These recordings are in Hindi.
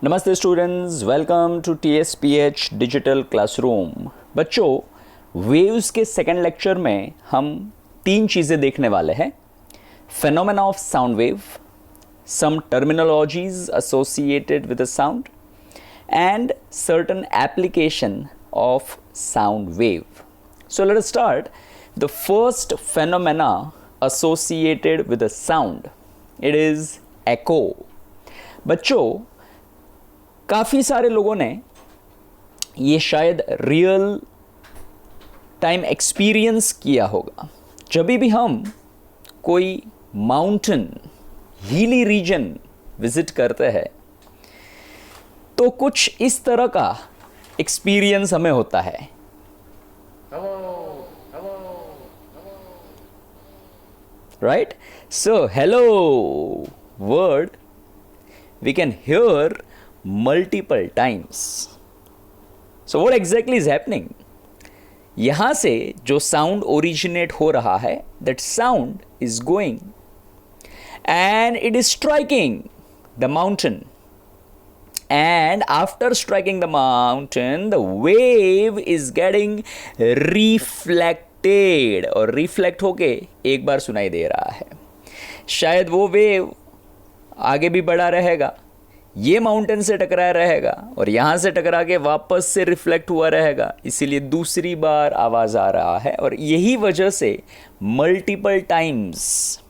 नमस्ते students, welcome to TSPH digital classroom. बच्चों, वेव्स के सेकेंड लेक्चर में हम तीन चीज़ें देखने वाले हैं। Phenomena of sound wave, some terminologies associated with the sound and certain application of sound wave. So let us start the first phenomena associated with the sound. It is echo। बच्चों, काफ़ी सारे लोगों ने ये शायद रियल टाइम एक्सपीरियंस किया होगा। जब भी हम कोई माउंटेन हिली रीजन विजिट करते हैं तो कुछ इस तरह का एक्सपीरियंस हमें होता है। Right? So hello word we can hear multiple times. So what exactly is happening? यहाँ से जो sound originate हो रहा है, that sound is going and it is striking the mountain, and after striking the mountain the wave is getting reflected और reflect होके एक बार सुनाई दे रहा है। शायद वो wave आगे भी बढ़ा रहेगा, ये माउंटेन से टकराया रहेगा और यहाँ से टकरा के वापस से रिफ्लेक्ट हुआ रहेगा, इसीलिए दूसरी बार आवाज़ आ रहा है और यही वजह से मल्टीपल टाइम्स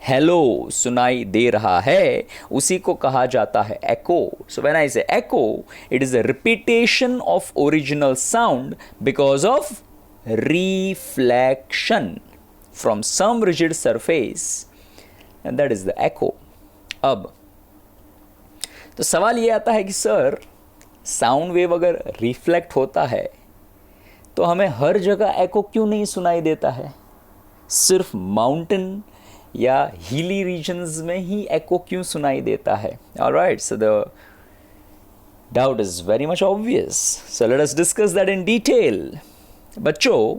हेलो सुनाई दे रहा है। उसी को कहा जाता है echo. So when I say echo, it is a repetition of original sound because of reflection from some rigid surface, and that is the echo. अब तो सवाल ये आता है कि सर, साउंड वेव अगर रिफ्लेक्ट होता है तो हमें हर जगह एको क्यों नहीं सुनाई देता है? सिर्फ माउंटेन या हिली रीजन्स में ही एको क्यों सुनाई देता है? Alright, so the doubt is very much obvious. So let us discuss that in detail. बच्चों,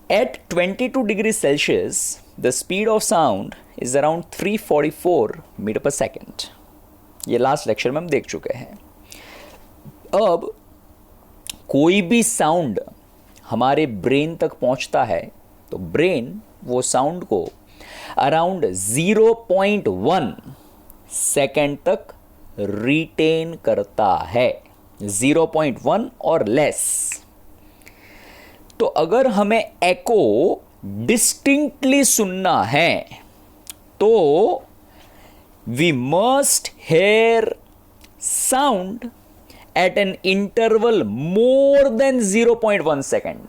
at 22 degrees Celsius, the speed of sound is around 344 metre per second. ये लास्ट लेक्चर में हम देख चुके हैं। अब कोई भी साउंड हमारे ब्रेन तक पहुंचता है तो ब्रेन वो साउंड को अराउंड 0.1 सेकेंड तक रिटेन करता है, 0.1 और लेस। तो अगर हमें एको डिस्टिंक्टली सुनना है तो we must hear sound at an interval more than 0.1 second,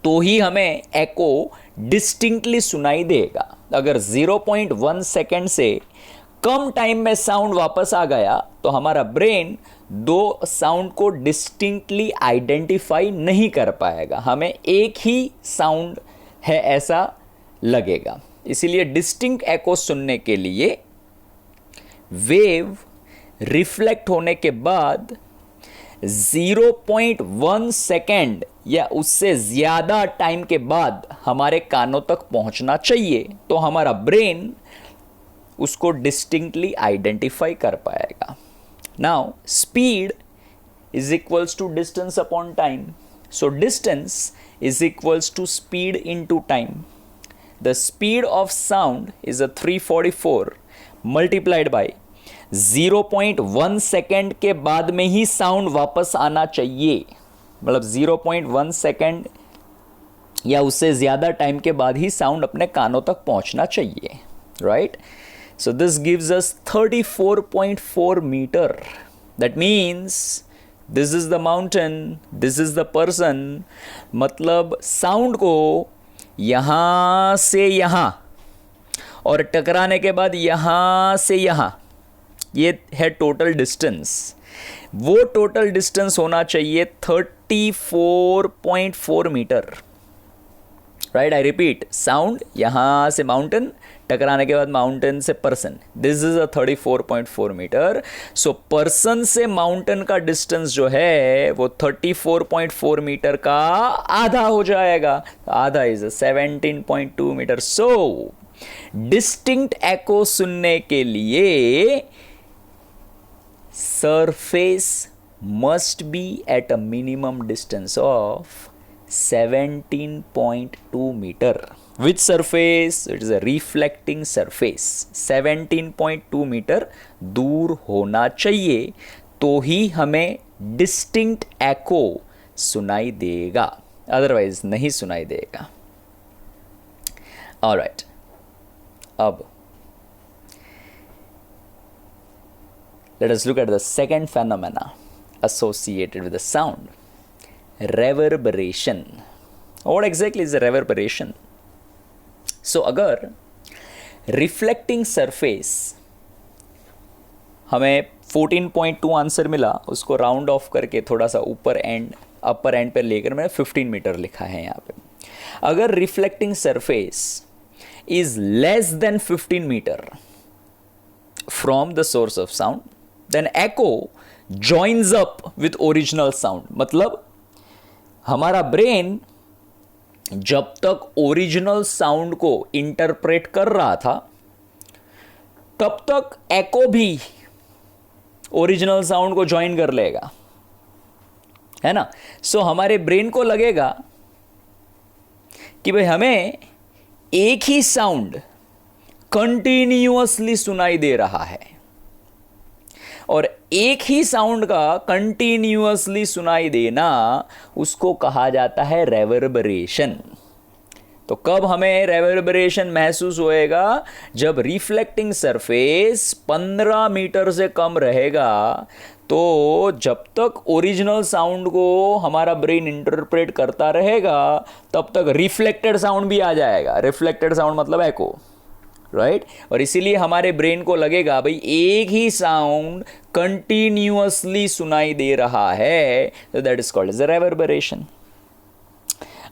तो ही हमें एको डिस्टिंक्टली सुनाई देगा। अगर 0.1 सेकेंड से कम टाइम में साउंड वापस आ गया तो हमारा ब्रेन दो साउंड को डिस्टिंक्टली आइडेंटिफाई नहीं कर पाएगा, हमें एक ही साउंड है ऐसा लगेगा। इसीलिए डिस्टिंक्ट एको सुनने के लिए वेव रिफ्लेक्ट होने के बाद 0.1 सेकेंड या उससे ज़्यादा टाइम के बाद हमारे कानों तक पहुंचना चाहिए, तो हमारा ब्रेन उसको डिस्टिंक्टली आइडेंटिफाई कर पाएगा। Now, speed is equals to distance upon time. So, distance is equals to speed into time. The speed of sound is a 344 multiplied by 0.1 second के बाद में ही साउंड वापस आना चाहिए। मतलब 0.1 सेकेंड या उससे ज़्यादा टाइम के बाद ही साउंड अपने कानों तक पहुंचना चाहिए। Right? So this gives us 34.4 meter. That means this is the mountain, this is the person. मतलब साउंड को यहाँ से यहाँ और टकराने के बाद यहाँ से यहाँ, ये है टोटल डिस्टेंस। वो टोटल डिस्टेंस होना चाहिए 34.4 metre. Right, I repeat, sound यहाँ से माउंटेन, टकराने के बाद माउंटेन से person, this is a 34.4 metre. So person से माउंटेन का डिस्टेंस जो है वो 34.4 मीटर का आधा हो जाएगा। आधा इज 17.2 मीटर। सो डिस्टिंक्ट एको सुनने के लिए surface must be at a minimum distance of 17.2 meter. Which surface? It is a reflecting surface. 17.2 meter दूर होना चाहिए तो ही हमें distinct echo सुनाई देगा, अदरवाइज नहीं सुनाई देगा. Alright, अब let us look at the second phenomena associated with the sound, reverberation. What exactly is a reverberation? So अगर reflecting surface हमें 14.2 आंसर मिला, उसको राउंड ऑफ करके थोड़ा सा ऊपर एंड अपर एंड पे लेकर मैंने 15 मीटर लिखा है यहाँ पे. अगर reflecting surface is less than 15 metre from the source of sound, then echo joins up with original sound. मतलब हमारा ब्रेन जब तक ओरिजिनल साउंड को इंटरप्रेट कर रहा था तब तक एको भी ओरिजिनल साउंड को ज्वाइन कर लेगा, है ना. सो हमारे ब्रेन को लगेगा कि भाई हमें एक ही साउंड कंटिन्यूअसली सुनाई दे रहा है, और एक ही साउंड का कंटिन्यूअसली सुनाई देना उसको कहा जाता है रेवर्बरेशन. तो कब हमें रेवर्बरेशन महसूस होएगा? जब रिफ्लेक्टिंग सरफेस 15 मीटर से कम रहेगा. तो जब तक ओरिजिनल साउंड को हमारा ब्रेन इंटरप्रेट करता रहेगा तब तक रिफ्लेक्टेड साउंड भी आ जाएगा. रिफ्लेक्टेड साउंड मतलब एको, राइट. और इसीलिए हमारे ब्रेन को लगेगा भाई एक ही साउंड कंटिन्यूअसली सुनाई दे रहा है, तो that is called as a reverberation.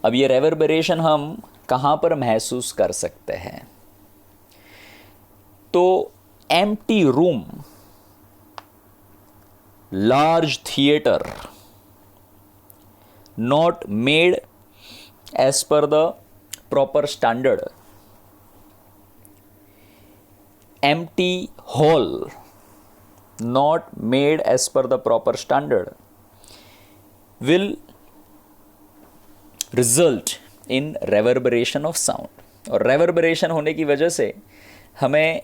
अब ये रेवर्बरेशन हम कहाँ पर महसूस कर सकते हैं? तो empty room, large theater not made as per the proper standard, empty hall not made as per the proper standard will result in reverberation of sound. और reverberation होने की वजह से हमें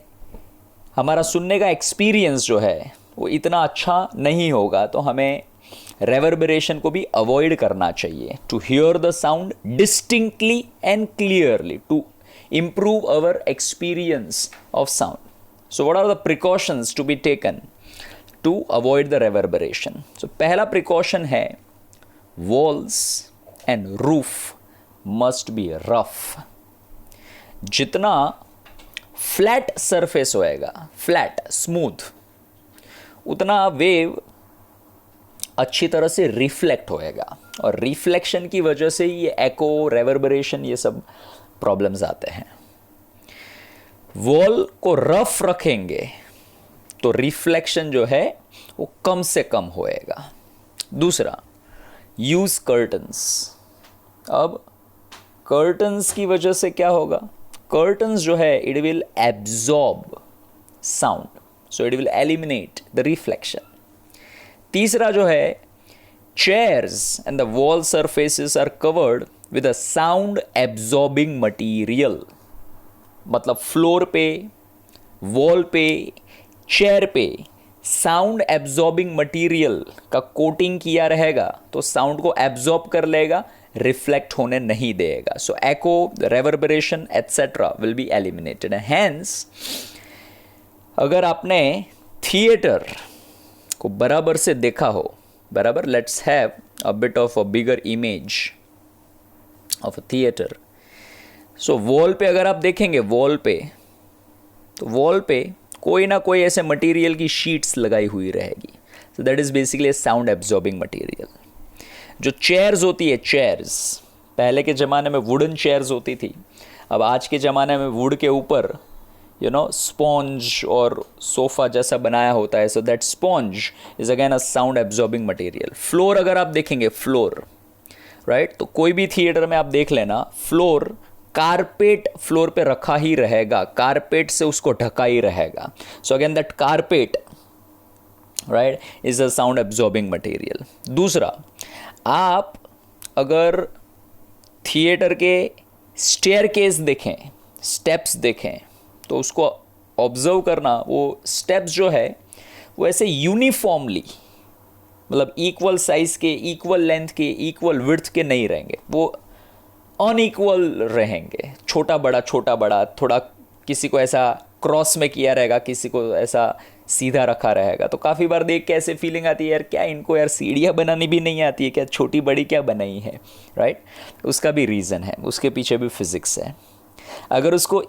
हमारा सुनने का एक्सपीरियंस जो है वो इतना अच्छा नहीं होगा, तो हमें रेवर्बरेशन को भी अवॉइड करना चाहिए. To hear the sound distinctly and clearly, to improve our experience of sound. So what are the precautions to be taken to avoid the reverberation? So पहला precaution है walls and roof must be rough. जितना फ्लैट सरफेस होएगा, फ्लैट स्मूथ, उतना वेव अच्छी तरह से रिफ्लेक्ट होएगा, और रिफ्लेक्शन की वजह से ये एको, रेवर्बरेशन, ये सब प्रॉब्लम्स आते हैं. वॉल को रफ रखेंगे तो रिफ्लेक्शन जो है वो कम से कम होएगा. दूसरा, यूज कर्टन्स. अब कर्टन्स की वजह से क्या होगा? कर्टन्स जो है it will absorb sound, so it will eliminate the reflection. तीसरा जो है, chairs and the wall surfaces are covered with a sound absorbing material. मतलब फ्लोर पे, वॉल पे, चेयर पे साउंड एब्जॉर्बिंग मटीरियल का कोटिंग किया रहेगा तो साउंड को एब्जॉर्ब कर लेगा, रिफ्लेक्ट होने नहीं देगा. So echo, reverberation etcetera will be eliminated. Hence अगर आपने थिएटर को बराबर से देखा हो, बराबर, let's have a bit of a bigger image of a theatre. So wall पे अगर आप देखेंगे, वॉल पे, तो वॉल पे कोई ना कोई ऐसे मटेरियल की शीट्स लगाई हुई रहेगी. सो that is basically sound absorbing material. जो चेयर्स होती है, चेयर्स पहले के ज़माने में वुडन चेयर्स होती थी, अब आज के ज़माने में वुड के ऊपर स्पॉन्ज और सोफ़ा जैसा बनाया होता है. So that sponge is again a sound absorbing material. Floor अगर आप देखेंगे, फ्लोर, राइट, तो कोई भी थिएटर में आप देख लेना, फ्लोर कारपेट फ्लोर पे रखा ही रहेगा, कारपेट से उसको ढका ही रहेगा. So again that carpet right is a sound absorbing material. दूसरा, आप अगर थिएटर के स्टेयरकेस देखें, स्टेप्स देखें, तो उसको ऑब्जर्व करना, वो स्टेप्स जो है वो ऐसे यूनिफॉर्मली, मतलब इक्वल साइज के, इक्वल लेंथ के, इक्वल विड्थ के नहीं रहेंगे, वो अनइक्वल रहेंगे, छोटा बड़ा, थोड़ा किसी को ऐसा क्रॉस में किया रहेगा, किसी को ऐसा सीधा रखा रहेगा. तो काफ़ी बार देख के ऐसे फीलिंग आती है, यार क्या इनको यार सीढ़ियाँ बनानी भी नहीं आती है क्या, छोटी बड़ी क्या बनाई है, राइट. उसका भी रीज़न है, उसके पीछे भी फिजिक्स है. अगर उसको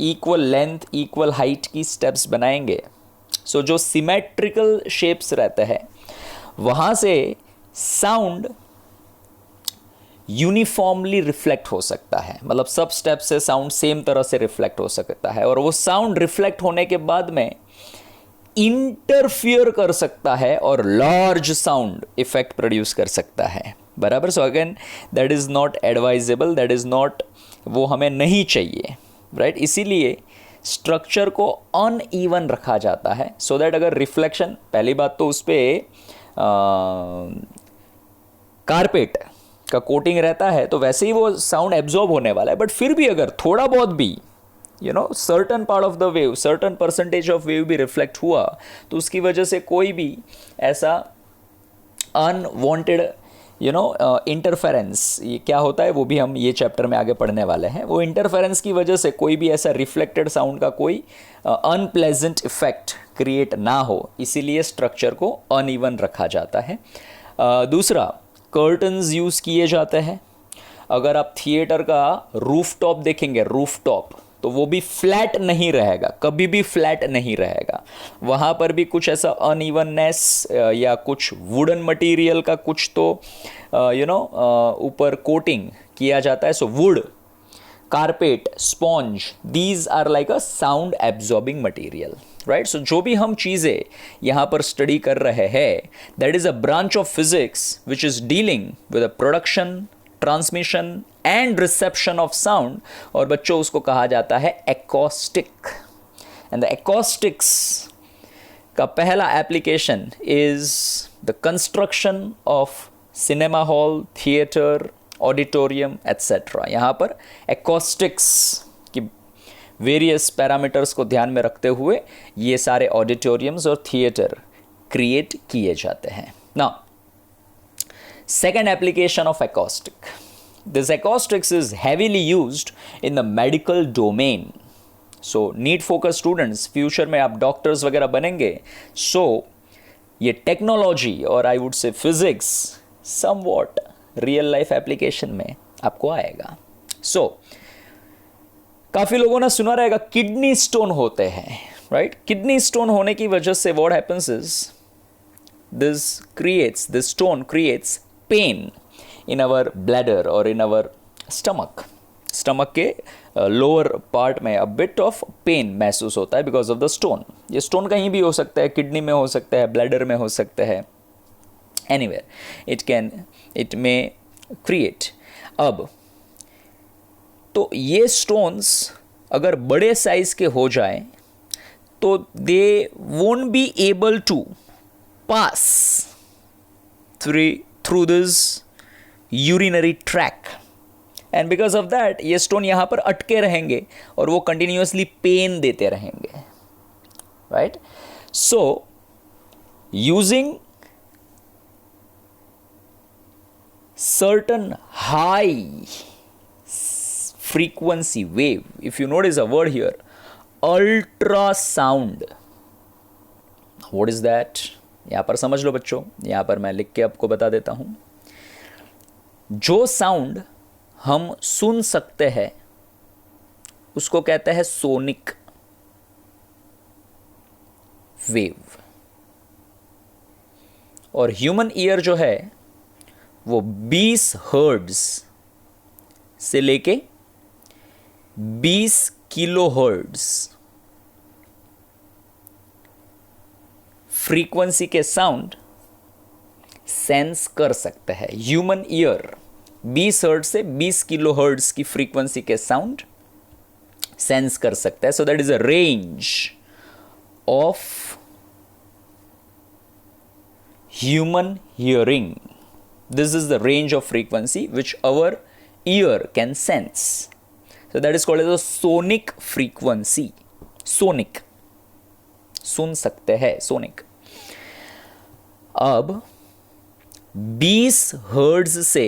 इक्वल लेंथ, इक्वल हाइट की स्टेप्स बनाएंगे, सो जो सिमेट्रिकल शेप्स रहते हैं वहाँ से साउंड यूनिफॉर्मली रिफ्लेक्ट हो सकता है, मतलब सब स्टेप से साउंड सेम तरह से रिफ्लेक्ट हो सकता है, और वो साउंड रिफ्लेक्ट होने के बाद में इंटरफियर कर सकता है और लार्ज साउंड इफेक्ट प्रोड्यूस कर सकता है. बराबर. So again that is not advisable, that is not, वो हमें नहीं चाहिए, राइट. इसीलिए स्ट्रक्चर को अनइवन रखा जाता है, सो दैट अगर रिफ्लेक्शन, पहली बात तो उस पर कारपेट का कोटिंग रहता है तो वैसे ही वो साउंड एब्जॉर्ब होने वाला है, बट फिर भी अगर थोड़ा बहुत भी certain part of the wave, certain percentage of wave भी रिफ्लेक्ट हुआ, तो उसकी वजह से कोई भी ऐसा अनवांटेड इंटरफेरेंस, ये क्या होता है वो भी हम ये चैप्टर में आगे पढ़ने वाले हैं. वो इंटरफेरेंस की वजह से कोई भी ऐसा रिफ्लेक्टेड साउंड का कोई अनप्लेजेंट इफेक्ट क्रिएट ना हो, इसीलिए स्ट्रक्चर को अनइवन रखा जाता है. दूसरा, कर्टन्स यूज़ किए जाते हैं. अगर आप थिएटर का रूफ टॉप देखेंगे, रूफ टॉप, तो वो भी फ्लैट नहीं रहेगा, कभी भी फ्लैट नहीं रहेगा. वहाँ पर भी कुछ ऐसा अनइवननेस या कुछ वुडन मटेरियल का कुछ तो ऊपर कोटिंग किया जाता है. So wood, carpet, sponge, these are like a sound absorbing material, right. So जो भी हम चीज़ें यहाँ पर स्टडी कर रहे हैं, that is a branch of physics which is dealing with a production, transmission and reception of sound, और बच्चों उसको कहा जाता है एकॉस्टिक. एंड द एकॉस्टिक्स का पहला application is the construction of cinema hall, theatre, auditorium etcetera. यहाँ पर एकॉस्टिक्स की वेरियस पैरामीटर्स को ध्यान में रखते हुए ये सारे ऑडिटोरियम्स और थिएटर क्रिएट किए जाते हैं. Now, second application of acoustic. This acoustics is heavily used in the medical domain. So need focus students, future में आप डॉक्टर्स वगैरह बनेंगे, so ये टेक्नोलॉजी और I would say physics somewhat real life application में आपको आएगा. So काफ़ी लोगों ने सुना रहेगा किडनी स्टोन होते हैं, राइट. किडनी स्टोन होने की वजह से what happens is this stone creates pain in our bladder or in our stomach के लोअर पार्ट में a bit of pain महसूस होता है because of the stone. ये stone कहीं भी हो सकता है, किडनी में हो सकता है, ब्लैडर में हो सकता है, anywhere it may create. अब तो ये stones अगर बड़े साइज के हो जाएं तो they won't be able to pass through this urinary tract, and because of that ये स्टोन यहाँ पर अटके रहेंगे और वो कंटिन्यूसली पेन देते रहेंगे, right. So using certain high frequency wave, if you notice a word here, ultrasound. What is that? यहाँ पर समझ लो बच्चों, यहाँ पर मैं लिख के आपको बता देता हूँ. जो साउंड हम सुन सकते हैं उसको कहते हैं सोनिक वेव, और ह्यूमन ईयर जो है वो 20 हर्ट्ज से लेके 20 किलो हर्ट्ज फ्रीक्वेंसी के साउंड सेंस कर सकते हैं. ह्यूमन ईयर 20 हर्ट्ज से 20 किलो हर्ट्ज की फ्रीक्वेंसी के साउंड सेंस कर सकता है. So that is a range of human hearing. This is the range of frequency which our ear can sense. So that is called as a sonic frequency. Sonic. सुन सकते हैं, sonic. अब 20 हर्ट्ज से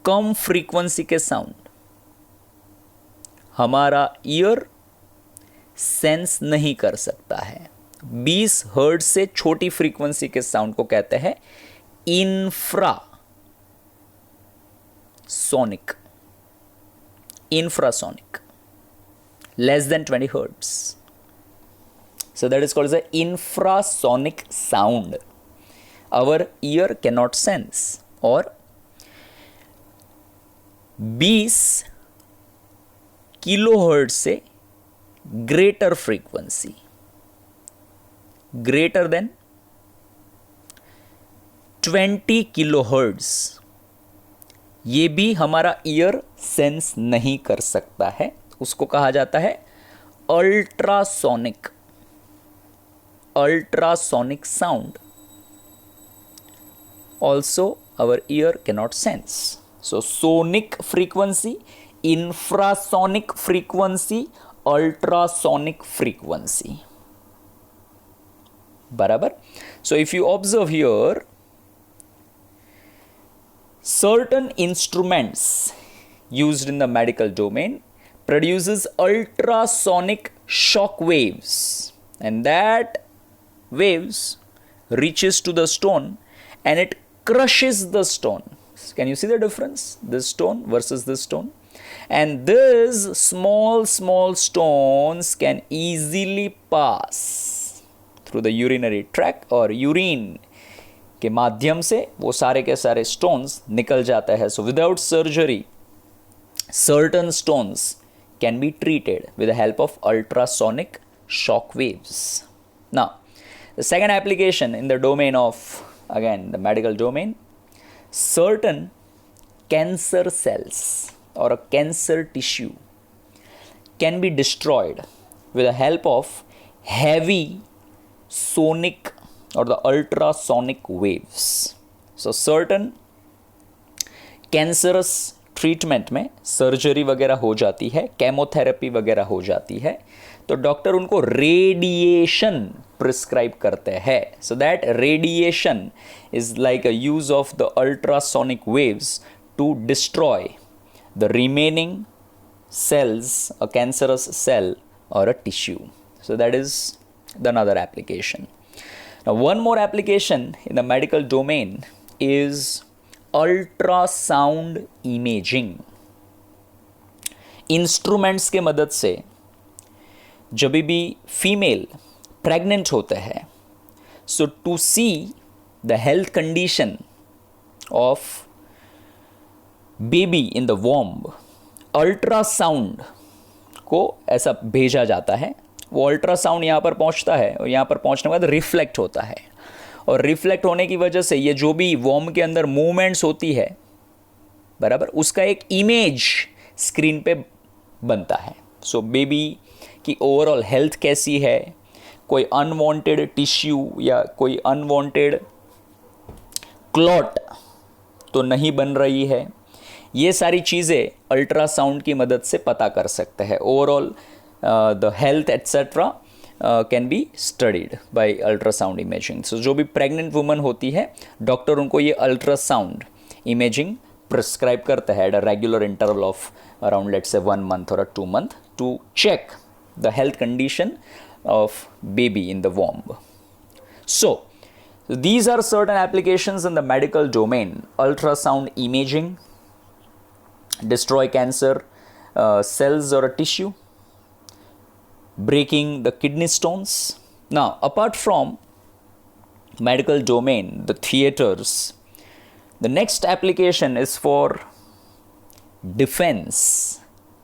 कम फ्रीक्वेंसी के साउंड हमारा ईयर सेंस नहीं कर सकता है. 20 हर्ट्ज से छोटी फ्रीक्वेंसी के साउंड को कहते हैं infrasonic. Infrasonic, less than 20 hertz. So that is called as a infrasonic sound. Our ear can not sense. और 20 किलो हर्ट्ज से greater frequency, greater than 20 kilo hertz, ये भी हमारा ईयर सेंस नहीं कर सकता है. उसको कहा जाता है ultrasonic. Ultrasonic sound also our ear cannot sense. So sonic frequency, infrasonic frequency, ultrasonic frequency. बराबर. So if you observe here, certain instruments used in the medical domain produces ultrasonic shock waves, and that waves reaches to the stone and it crushes the stone. Can you see the difference? This stone versus this stone. And these small stones can easily pass through the urinary track, और यूरिन के माध्यम से वो सारे के सारे स्टोन्स निकल जाता है. So without surgery certain stones can be treated with the help of ultrasonic shock waves. Now the second application in the domain of, again the medical domain, certain cancer cells or a cancer tissue can be destroyed with the help of heavy sonic or the ultrasonic waves. So certain cancerous treatment में सर्जरी वगैरह हो जाती है, केमोथेरेपी वगैरह हो जाती है, तो डॉक्टर उनको रेडिएशन प्रिस्क्राइब करते हैं. So that radiation is like a use of the ultrasonic waves to destroy the remaining cells, a cancerous cell or a tissue. So that is the another application. Now one more application in the medical domain is ultrasound imaging. Instruments के मदद से जब भी फीमेल प्रेग्नेंट होते हैं, so to see the health condition of baby in the womb, ultrasound को ऐसा भेजा जाता है. वो अल्ट्रासाउंड यहाँ पर पहुँचता है और यहाँ पर पहुँचने के बाद रिफ्लेक्ट होता है, और रिफ्लेक्ट होने की वजह से ये जो भी वॉम्ब के अंदर मूवमेंट्स होती है, बराबर, उसका एक इमेज स्क्रीन पे बनता है. सो बेबी की ओवरऑल हेल्थ कैसी है, कोई अनवांटेड टिश्यू या कोई अनवांटेड क्लॉट तो नहीं बन रही है, ये सारी चीज़ें अल्ट्रासाउंड की मदद से पता कर सकते हैं. Overall the health etcetera can be studied by ultrasound imaging. So जो भी प्रेग्नेंट वुमन होती है, डॉक्टर उनको ये अल्ट्रासाउंड इमेजिंग प्रिस्क्राइब करता है at a regular interval of around let's say 1 month or 2 months to check the health condition of baby in the womb. So these are certain applications in the medical domain. Ultrasound imaging, destroy cancer cells or a tissue, breaking the kidney stones. Now apart from medical domain, the theaters, the next application is for defense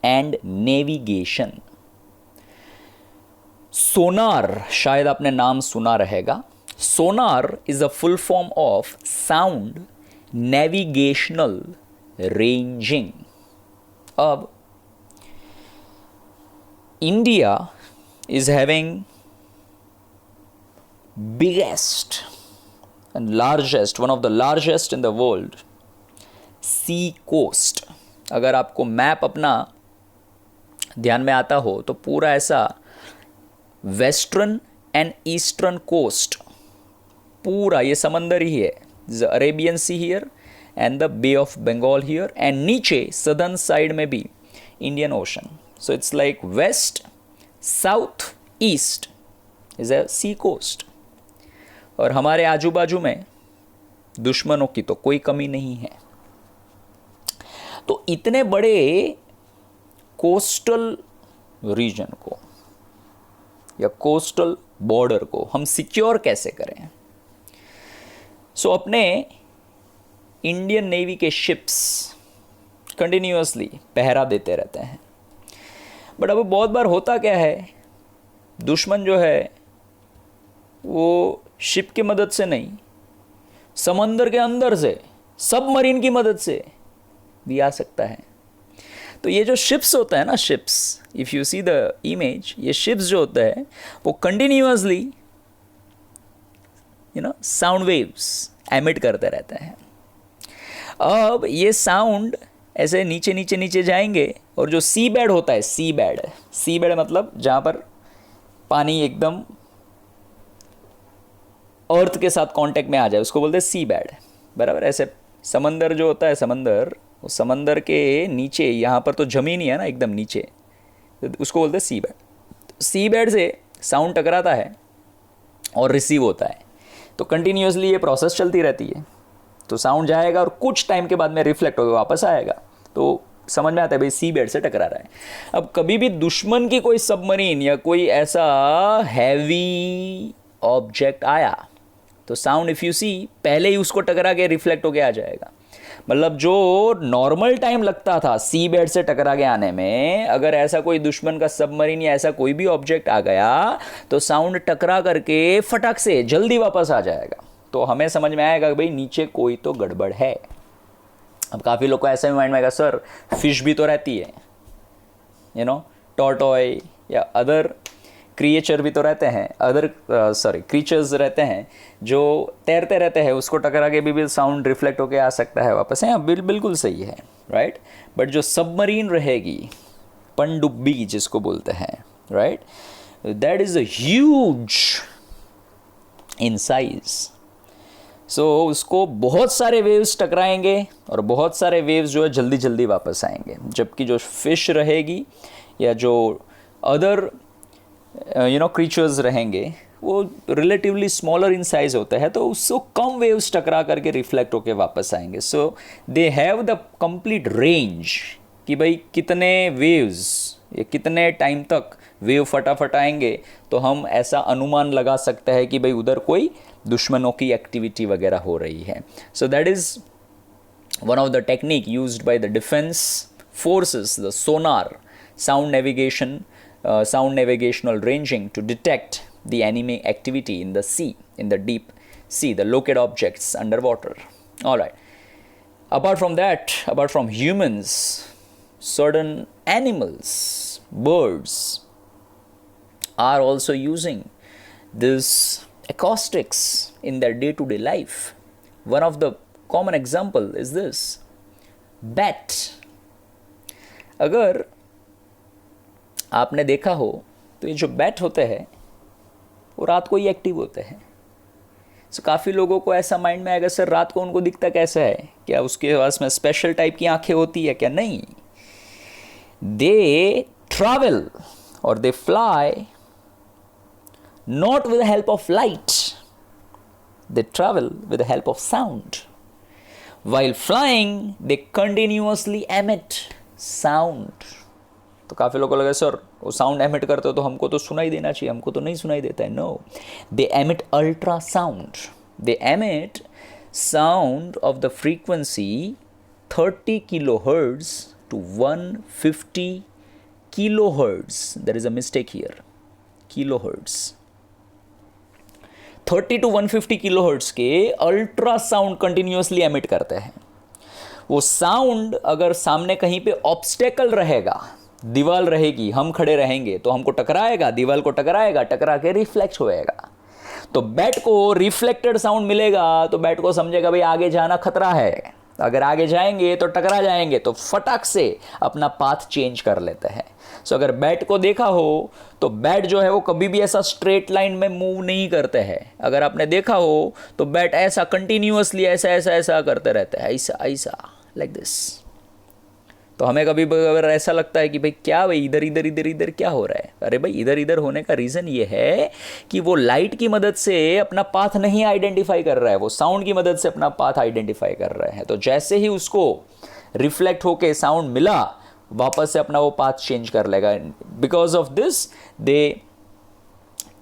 and navigation. सोनार, शायद आपने नाम सुना रहेगा. Sonar is a full form of sound navigational ranging. अब India is having biggest and largest, one of the largest in the world, sea coast। अगर आपको मैप अपना ध्यान में आता हो तो पूरा ऐसा वेस्टर्न एंड ईस्टर्न कोस्ट, पूरा ये समंदर ही है, the Arabian sea here and the bay of Bengal here, and नीचे सदर्न साइड में भी Indian ocean. So it's like west south east is a sea coast. और हमारे आजू बाजू में दुश्मनों की तो कोई कमी नहीं है। तो इतने बड़े कोस्टल रीजन को या कोस्टल बॉर्डर को हम सिक्योर कैसे करें? सो अपने इंडियन नेवी के शिप्स कंटिन्यूअसली पहरा देते रहते हैं। बट अब बहुत बार होता क्या है, दुश्मन जो है वो शिप की मदद से नहीं, समंदर के अंदर से सबमरीन की मदद से भी आ सकता है। तो ये जो शिप्स होता है ना, ships, if you see the image, ये शिप्स जो होता है वो कंटिन्यूअसली साउंड वेव्स एमिट करते रहते हैं। अब ये साउंड ऐसे नीचे नीचे नीचे जाएंगे और जो सी बेड होता है, सी बेड मतलब जहाँ पर पानी एकदम अर्थ के साथ कांटेक्ट में आ जाए, उसको बोलते हैं सी बेड, बराबर। ऐसे समंदर जो होता है, समंदर, उस समंदर के नीचे, यहाँ पर तो जमीन ही है ना एकदम नीचे, तो उसको बोलते हैं सी बेड। सी बेड से साउंड टकराता है और रिसीव होता है, तो कंटिन्यूअसली ये प्रोसेस चलती रहती है। तो साउंड जाएगा और कुछ टाइम के बाद में रिफ्लेक्ट होकर वापस आएगा, तो समझ में आता है भाई सी बेड से टकरा रहा है। अब कभी भी दुश्मन की कोई सबमरीन या कोई ऐसा हैवी ऑब्जेक्ट आया तो साउंड इफ़ यू सी पहले ही उसको टकरा के रिफ्लेक्ट होके आ जाएगा। मतलब जो नॉर्मल टाइम लगता था सी बेड से टकरा के आने में, अगर ऐसा कोई दुश्मन का सबमरीन या ऐसा कोई भी ऑब्जेक्ट आ गया तो साउंड टकरा करके फटक से जल्दी वापस आ जाएगा। तो हमें समझ में आएगा कि भाई नीचे कोई तो गड़बड़ है। अब काफ़ी लोग को ऐसा भी माइंड में आएगा, सर फिश भी तो रहती है, टॉर्टॉय या अदर क्रिएचर भी तो रहते हैं, क्रीचर्स रहते हैं जो तैरते रहते हैं, उसको टकरा के भी साउंड रिफ्लेक्ट होके आ सकता है वापस। है बिल्कुल सही है, राइट। बट जो सबमरीन रहेगी, पनडुब्बी जिसको बोलते हैं, right, that is a huge in size. So उसको बहुत सारे वेव्स टकराएंगे और बहुत सारे वेव्स जो है जल्दी जल्दी वापस आएंगे। जबकि जो फिश रहेगी या जो अदर क्रीचर्स रहेंगे वो रिलेटिवली स्मॉलर इन साइज होता है, तो उसको कम वेव्स टकरा करके रिफ्लेक्ट होके वापस आएंगे। So they have the complete range कि भाई कितने वेव्स या कितने टाइम तक वेव फटाफट आएंगे, तो हम ऐसा अनुमान लगा सकते हैं कि भाई उधर कोई दुश्मनों की एक्टिविटी वगैरह हो रही है। So that is one of the technique used by the defence forces, the Sonar, sound navigational ranging to detect the enemy activity in the sea, in the deep sea, the locate objects underwater. All right. Apart from that, apart from humans, certain animals, birds are also using this acoustics in their day-to-day life. One of the common example is this bat. अगर आपने देखा हो तो ये जो बैट होते हैं वो रात को ही एक्टिव होते हैं। सो काफ़ी लोगों को ऐसा माइंड में आएगा, सर रात को उनको दिखता कैसा है, क्या उसके पास में स्पेशल टाइप की आंखें होती है क्या? नहीं, दे ट्रैवल और they fly not with the help of light, they travel with the help of sound. While flying they continuously emit sound. तो काफ़ी लोगों को लगा सर वो साउंड एमिट करते हो तो हमको तो सुनाई देना चाहिए, हमको तो नहीं सुनाई देता है। No, they emit ultra sound, they emit sound of the frequency 30 kilohertz to 150 kilohertz. There is a mistake here, kilohertz. 30 to 150 kilohertz के अल्ट्रासाउंड कंटिन्यूअसली एमिट करते हैं। वो साउंड अगर सामने कहीं पे ऑब्स्टेकल रहेगा, दीवार रहेगी, हम खड़े रहेंगे तो हमको टकराएगा, दीवार को टकराएगा, टकरा के रिफ्लेक्ट होएगा। तो बैट को रिफ्लेक्टेड साउंड मिलेगा तो बैट को समझेगा भाई आगे जाना खतरा है, अगर आगे जाएंगे तो टकरा जाएंगे, तो फटाक से अपना पाथ चेंज कर लेते हैं। सो अगर बैट को देखा हो तो बैट जो है वो कभी भी ऐसा स्ट्रेट लाइन में मूव नहीं करते हैं। अगर आपने देखा हो तो बैट ऐसा कंटिन्यूअसली ऐसा ऐसा ऐसा करते रहते हैं, ऐसा ऐसा, लाइक दिस। तो हमें कभी अगर ऐसा लगता है कि भाई क्या भाई इधर इधर इधर इधर क्या हो रहा है, अरे भाई इधर इधर होने का रीज़न ये है कि वो लाइट की मदद से अपना पाथ नहीं आइडेंटिफाई कर रहा है, वो साउंड की मदद से अपना पाथ आइडेंटिफाई कर रहे हैं। तो जैसे ही उसको रिफ्लेक्ट होके साउंड मिला, वापस से अपना वो पाथ चेंज कर लेगा। Because of this they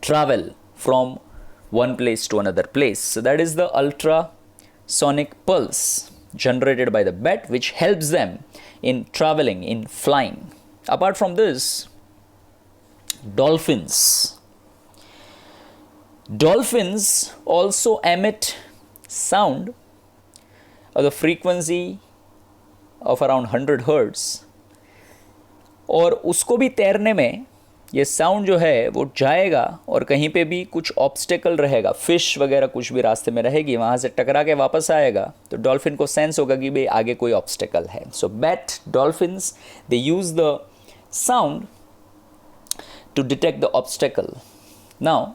travel from one place to another place. So that is the ultrasonic pulse generated by the bat, which helps them in traveling, in flying. Apart from this, dolphins also emit sound of the frequency of around 100 hertz, और उसको भी तैरने में ये साउंड जो है वो जाएगा और कहीं पे भी कुछ ऑब्स्टेकल रहेगा, फिश वगैरह कुछ भी रास्ते में रहेगी, वहाँ से टकरा के वापस आएगा तो डॉल्फिन को सेंस होगा कि भाई आगे कोई ऑब्स्टेकल है। So bat, dolphins, they use the sound to detect the obstacle. Now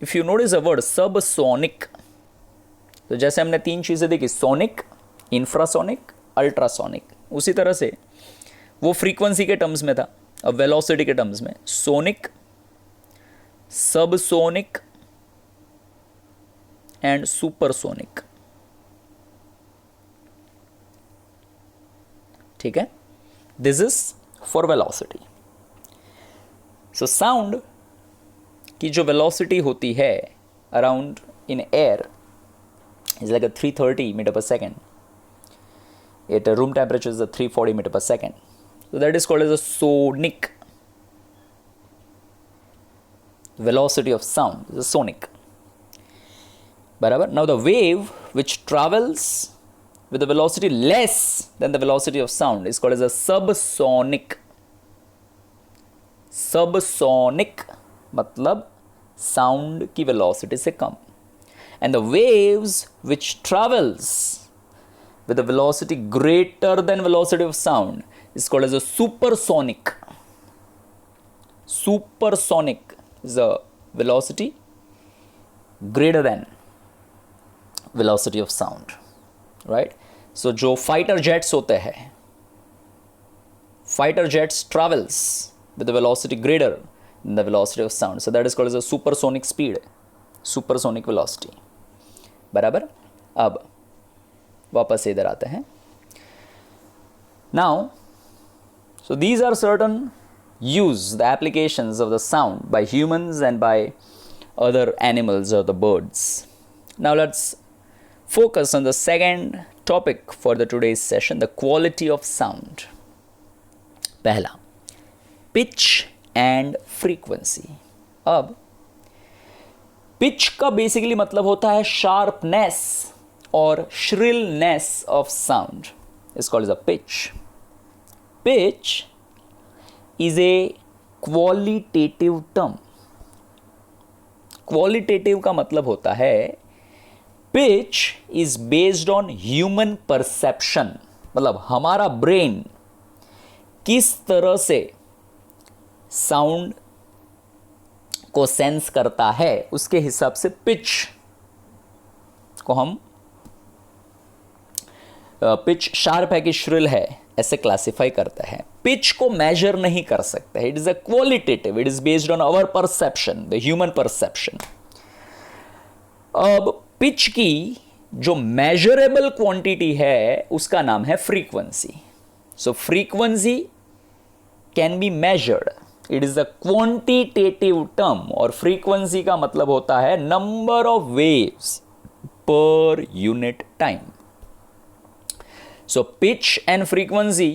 if you notice a word subsonic, तो जैसे हमने तीन चीज़ें देखी, सोनिक, इंफ्रासोनिक, अल्ट्रासोनिक, उसी तरह से वो फ्रीक्वेंसी के टर्म्स में था, अब वेलोसिटी के टर्म्स में सोनिक, सबसोनिक एंड सुपरसोनिक। ठीक है, this is for velocity. So sound की जो वेलोसिटी होती है around in air is like 330 metre per second, at room temperature is 340 metre per second. So that is called as a sonic. Velocity of sound is a sonic. Barabar. Now the wave which travels with a velocity less than the velocity of sound is called as a subsonic. Subsonic मतलब sound की velocity से कम. And the waves which travels with a velocity greater than velocity of sound is called as a supersonic. Supersonic is a velocity greater than velocity of sound, right? So जो fighter jets होते हैं, fighter jets travels with a velocity greater than the velocity of sound, so that is called as a supersonic speed, supersonic velocity. बराबर. अब वापस इधर आते हैं. Now, so these are certain use, the applications of the sound by humans and by other animals or the birds. Now let's focus on the second topic for the today's session, the quality of sound. पहला, pitch and frequency. अब pitch का basically मतलब होता है sharpness और shrillness of sound. It's called as a pitch. Pitch is a qualitative term. Qualitative का मतलब होता है pitch is based on human perception. मतलब हमारा ब्रेन किस तरह से साउंड को सेंस करता है उसके हिसाब से पिच को हम पिच शार्प है कि श्रिल है ऐसे क्लासिफाई करता है. पिच को मेजर नहीं कर सकते. It is a qualitative, it is based on our perception, the human perception. अब पिच की जो मेजरेबल क्वांटिटी है उसका नाम है frequency. So frequency can be measured. It is a quantitative term और फ्रीक्वेंसी का मतलब होता है number of waves per unit time. So pitch and frequency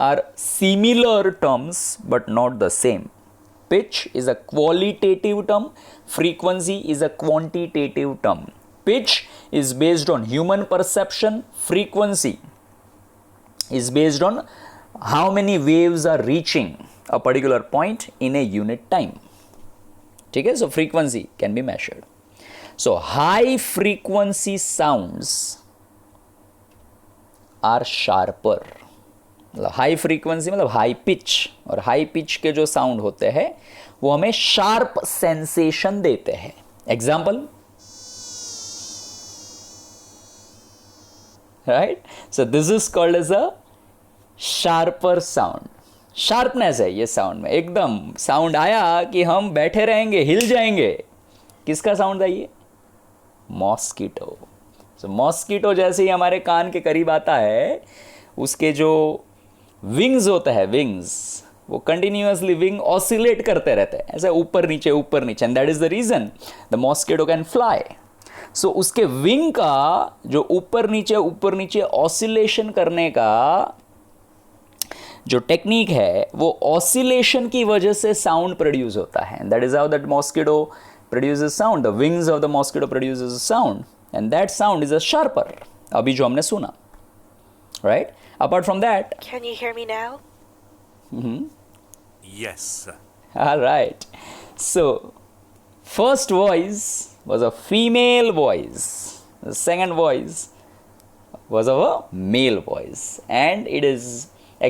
are similar terms but not the same. Pitch is a qualitative term, frequency is a quantitative term. Pitch is based on human perception, frequency is based on how many waves are reaching a particular point in a unit time. Okay, so frequency can be measured. So high frequency sounds are sharper. High frequency मतलब हाई पिच, और हाई पिच के जो साउंड होते हैं वो हमें शार्प सेंसेशन देते हैं. Example, right? So this is called as a sharper sound. Sharpness है ये साउंड में, एकदम साउंड आया कि हम बैठे रहेंगे, हिल जाएंगे. किसका साउंड था ये? मॉस्किटो. सो मॉस्किटो जैसे ही हमारे कान के करीब आता है, उसके जो विंग्स होते हैं, विंग्स, वो कंटिन्यूअसली विंग ऑसिलेट करते रहते हैं, ऐसे ऊपर नीचे ऊपर नीचे. And that is the reason the mosquito can fly. So उसके विंग का जो ऊपर नीचे ऑसिलेशन करने का जो टेक्निक है, वो ऑसिलेशन की वजह से साउंड प्रोड्यूस होता है. That is how that mosquito produces sound. The wings of the mosquito produces sound, and that sound is a sharper. अभी जो हमने सुना, right? Apart from that, can you hear me now? Yes, sir. All right. So, first voice was a female voice. The second voice was of a male voice. And it is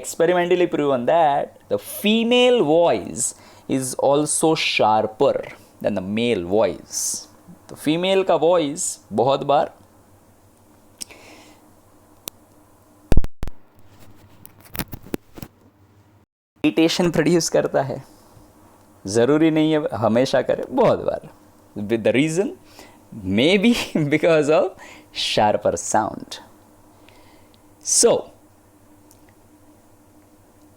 experimentally proven that the female voice is also sharper than the male voice. तो female का voice बहुत बार इरिटेशन प्रोड्यूस करता है. ज़रूरी नहीं है हमेशा करे, बहुत बार. With the reason may be because of sharper sound. So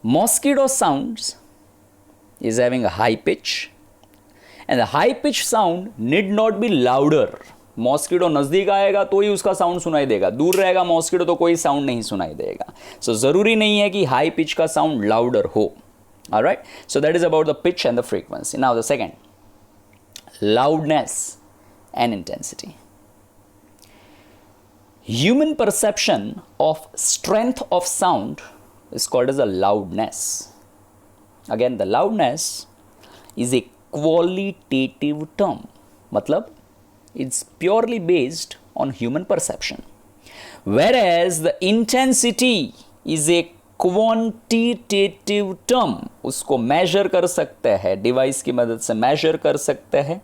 mosquito sounds is having a high pitch, and the high pitch sound need not be louder. Mosquito नज़दीक आएगा तो ही उसका साउंड सुनाई देगा, दूर रहेगा मॉस्किटो तो कोई साउंड नहीं सुनाई देगा. सो ज़रूरी नहीं है कि हाई पिच का साउंड लाउडर हो. Alright, so that is about the pitch and the frequency. Now the second, loudness and intensity. Human perception of strength of sound is called as a loudness. Again, the loudness is a qualitative term. मतलब it's purely based on human perception, whereas the intensity is a quantitative term. उसको measure कर सकते हैं, डिवाइस की मदद से measure कर सकते हैं,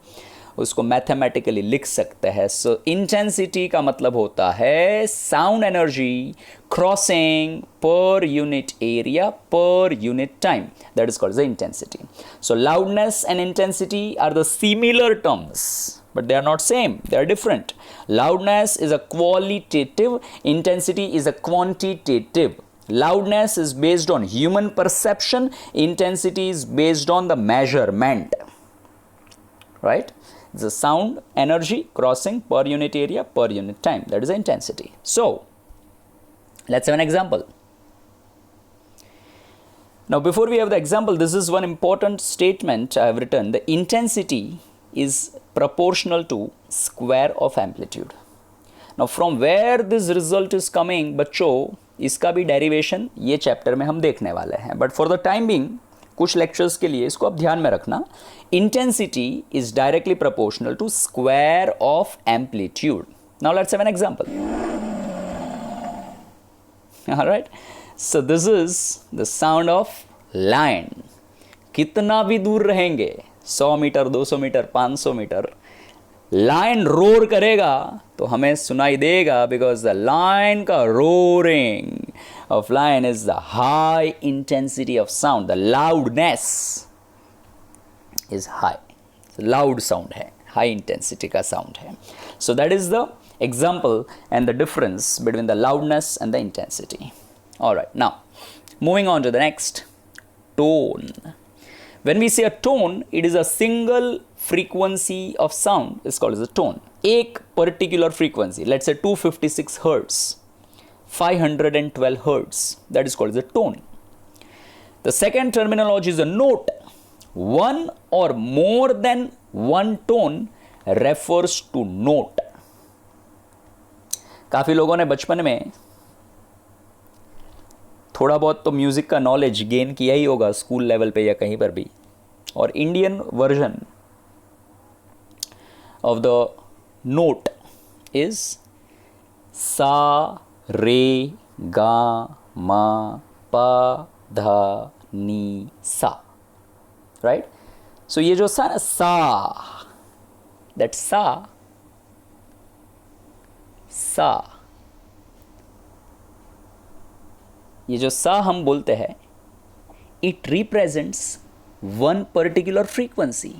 उसको मैथमेटिकली लिख सकते हैं. सो इंटेंसिटी का मतलब होता है sound energy crossing per unit area per unit time. That is called the intensity. So loudness and intensity are the similar terms, but they are not same, they are different. Loudness is a qualitative, intensity is a quantitative. Loudness is based on human perception, intensity is based on the measurement, right? The sound energy crossing per unit area per unit time, that is the intensity. So let's have an example. Now before we have the example, this is one important statement I have written. The intensity is proportional to square of amplitude. Now from where this result is coming, बच्चों इसका भी डेरिवेशन ये चैप्टर में हम देखने वाले हैं, but for the time being कुछ लेक्चर्स के लिए इसको आप ध्यान में रखना. Intensity is directly proportional to square of amplitude. Now let's have an example. Alright, so this is the sound of lion. कितना भी दूर रहेंगे, 100 metre 200 metre 500 metre, lion roar करेगा तो हमें सुनाई देगा, बिकॉज द लायन का roaring of lion is the high intensity of sound. The loudness is high, loud sound है, हाई इंटेंसिटी का साउंड है. So that is the example and the difference between the loudness and the intensity. Alright, now moving on to the next, tone. When we say a tone, it is a single frequency of sound is called as a tone. एक particular frequency, let's say 256 hertz, 512 hertz, that is called as a tone. The second terminology is a note. One और more than one tone refers to note. काफी लोगों ने बचपन में थोड़ा बहुत तो म्यूजिक का नॉलेज गेन किया ही होगा स्कूल लेवल पे या कहीं पर भी, और Indian version of the note is सा रे गा मा पा धा नी सा, राइट। सो ये जो सा, दैट सा ये जो सा हम बोलते हैं, it represents one particular frequency,